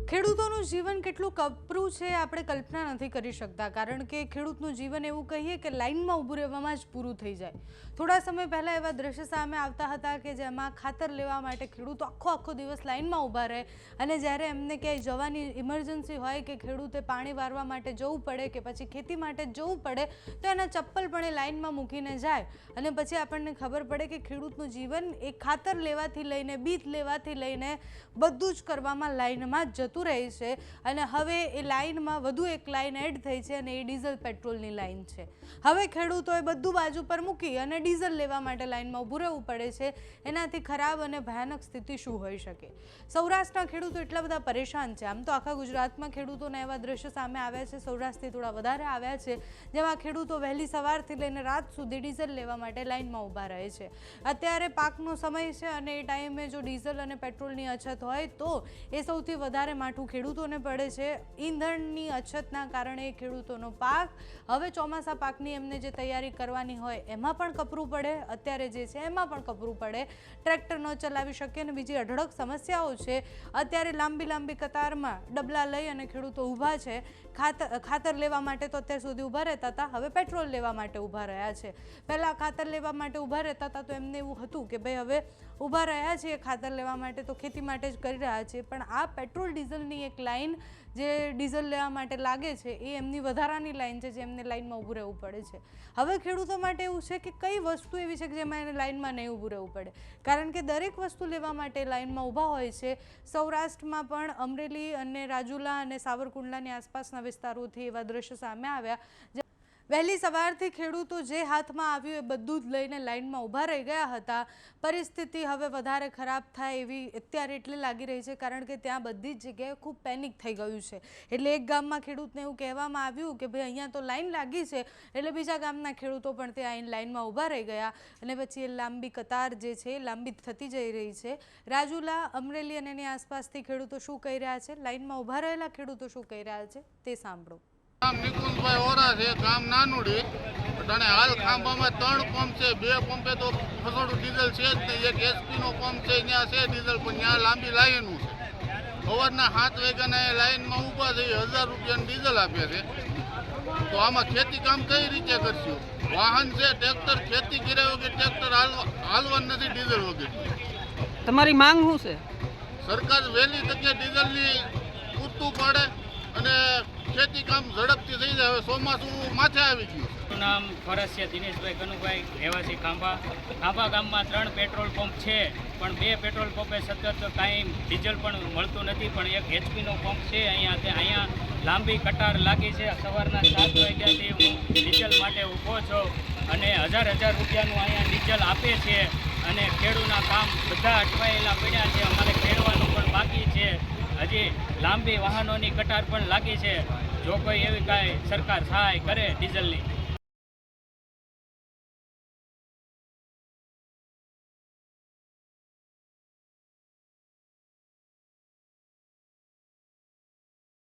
ખેડૂતોનું જીવન કેટલું કપરું છે આપણે કલ્પના નથી કરી શકતા, કારણ કે ખેડૂતનું જીવન એવું કહીએ કે લાઈનમાં ઊભું રહેવામાં જ પૂરું થઈ જાય। થોડા સમય પહેલાં એવા દ્રશ્ય સામે આવતા હતા કે જેમાં ખાતર લેવા માટે ખેડૂતો આખો દિવસ લાઈનમાં ઊભા રહે અને જ્યારે એમને ક્યાંય જવાની ઇમરજન્સી હોય કે ખેડૂતે પાણી વારવા માટે જવું પડે કે પછી ખેતી માટે જવું પડે તો એના ચપ્પલ પણ એ લાઈનમાં મૂકીને જાય અને પછી આપણને ખબર પડે કે ખેડૂતનું જીવન એ ખાતર લેવાથી લઈને બીજ લેવાથી લઈને બધું જ કરવામાં લાઈનમાં જ જતું રહે છે। અને હવે એ લાઈનમાં વધુ એક લાઈન એડ થઈ છે અને એ ડીઝલ પેટ્રોલની લાઈન છે। હવે ખેડૂતોએ બધું બાજુ પર મૂકી અને ડીઝલ લેવા માટે લાઈનમાં ઊભું રહેવું પડે છે। એનાથી ખરાબ અને ભયાનક સ્થિતિ શું હોઈ શકે? સૌરાષ્ટ્રના ખેડૂતો એટલા બધા પરેશાન છે। આમ તો આખા ગુજરાતમાં ખેડૂતોના એવા દ્રશ્યો સામે આવ્યા છે, સૌરાષ્ટ્રથી થોડા વધારે આવ્યા છે, જેમાં ખેડૂતો વહેલી સવારથી લઈને રાત સુધી ડીઝલ લેવા માટે લાઈનમાં ઊભા રહે છે। અત્યારે પાકનો સમય છે અને એ ટાઈમે જો ડીઝલ અને પેટ્રોલની અછત હોય તો એ સૌથી વધારે માઠું ખેડૂતોને પડે છે। ઈંધણની અછતના કારણે ખેડૂતોનો પાક હવે ચોમાસા પાકની એમને જે તૈયારી કરવાની હોય એમાં પણ કપરું પડે, અત્યારે જે છે એમાં પણ કપરું પડે, ટ્રેક્ટર ન ચલાવી શકે અને બીજી અઢળક સમસ્યાઓ છે। અત્યારે લાંબી કતારમાં ડબલા લઈ અને ખેડૂતો ઊભા છે। ખાતર લેવા માટે તો અત્યાર સુધી ઊભા રહેતા હતા, હવે પેટ્રોલ લેવા માટે ઊભા રહ્યા છે। પહેલાં ખાતર લેવા માટે ઊભા રહેતા હતા તો એમને એવું હતું કે ભાઈ હવે ઊભા રહ્યા છીએ ખાતર લેવા માટે તો ખેતી માટે જ કરી રહ્યા છીએ, પણ આ પેટ્રોલ ડીઝલની એક લાઈન જે ડીઝલ લેવા માટે લાગે છે એ એમની વધારાની લાઈન છે, જે એમને લાઈનમાં ઊભું રહેવું પડે છે। હવે ખેડૂતો માટે એવું છે કે કઈ વસ્તુ એવી છે કે જેમાં એને લાઈનમાં નહીં ઊભું રહેવું પડે, કારણ કે દરેક વસ્તુ લેવા માટે લાઈનમાં ઊભા હોય છે। સૌરાષ્ટ્રમાં પણ અમરેલી અને રાજુલા અને સાવરકુંડલાની આસપાસના વિસ્તારોથી એવા દ્રશ્યો સામે આવ્યા। વહેલી સવારથી ખેડૂતો જે હાથમાં આવ્યું એ બધું જ લઈને લાઈનમાં ઊભા રહી ગયા હતા। પરિસ્થિતિ હવે વધારે ખરાબ થાય એવી અત્યારે એટલે લાગી રહી છે, કારણ કે ત્યાં બધી જ જગ્યાએ ખૂબ પેનિક થઈ ગયું છે। એટલે એક ગામમાં ખેડૂતને એવું કહેવામાં આવ્યું કે ભાઈ અહીંયા તો લાઈન લાગી છે, એટલે બીજા ગામના ખેડૂતો પણ ત્યાં લાઈનમાં ઊભા રહી ગયા અને પછી એ લાંબી કતાર જે છે એ લાંબી થતી જઈ રહી છે। રાજુલા, અમરેલી અને એની આસપાસથી ખેડૂતો શું કહી રહ્યા છે, લાઈનમાં ઊભા રહેલા ખેડૂતો શું કહી રહ્યા છે તે સાંભળો। નિકુંજભાઈ ઓરા છે, ગામ નાનુડી અને હાલ ખાંભામાં 3 પંપ છે, 2 પંપે તો ફસોડું ડીઝલ છે જ નહીં, એક એસપીનો પંપ છે ત્યાં છે ડીઝલ, પણ ત્યાં લાંબી લાઈનો છે। સવારના 7 વાગ્યાના લાઈનમાં ઊભા થઈ 1000 રૂપિયાનું ડીઝલ આપે છે, તો આમાં ખેતી કામ કઈ રીતે કરશું? વાહન છે ટ્રેક્ટર, ખેતી કર્યા વગર ટ્રેક્ટર હાલવાનું નથી ડીઝલ વગર। તમારી માંગ શું છે? સરકાર વહેલી તકે ડીઝલની પૂરતું પાડે અને ખેતી કામ ઝડપથી થઈ જાય। હવે ચોમાસું માથે આવી ગયું। મારું નામ ફરસિયા દિનેશભાઈ કનુભાઈ, રહેવાસી ખાંભા ગામમાં 3 પેટ્રોલ પંપ છે, પણ 2 પેટ્રોલ પંપે સતત કાંઈ ડીઝલ પણ મળતું નથી, પણ એક એચપીનો પંપ છે અહીંયા લાંબી કતાર લાગી છે। સવારના 7 વાગ્યાથી હું ડીઝલ માટે ઊભો છું અને 1000 રૂપિયાનું અહીંયા ડીઝલ આપે છે અને ખેડૂના કામ બધા અટવાયેલા પડ્યા છે, અમારે ખેડવાનું પણ બાકી છે। હજી લાંબી વાહનોની કતાર પણ લાગી છે। જો કોઈ એવી કાંઈ સરકાર સહાય કરે ડીઝલની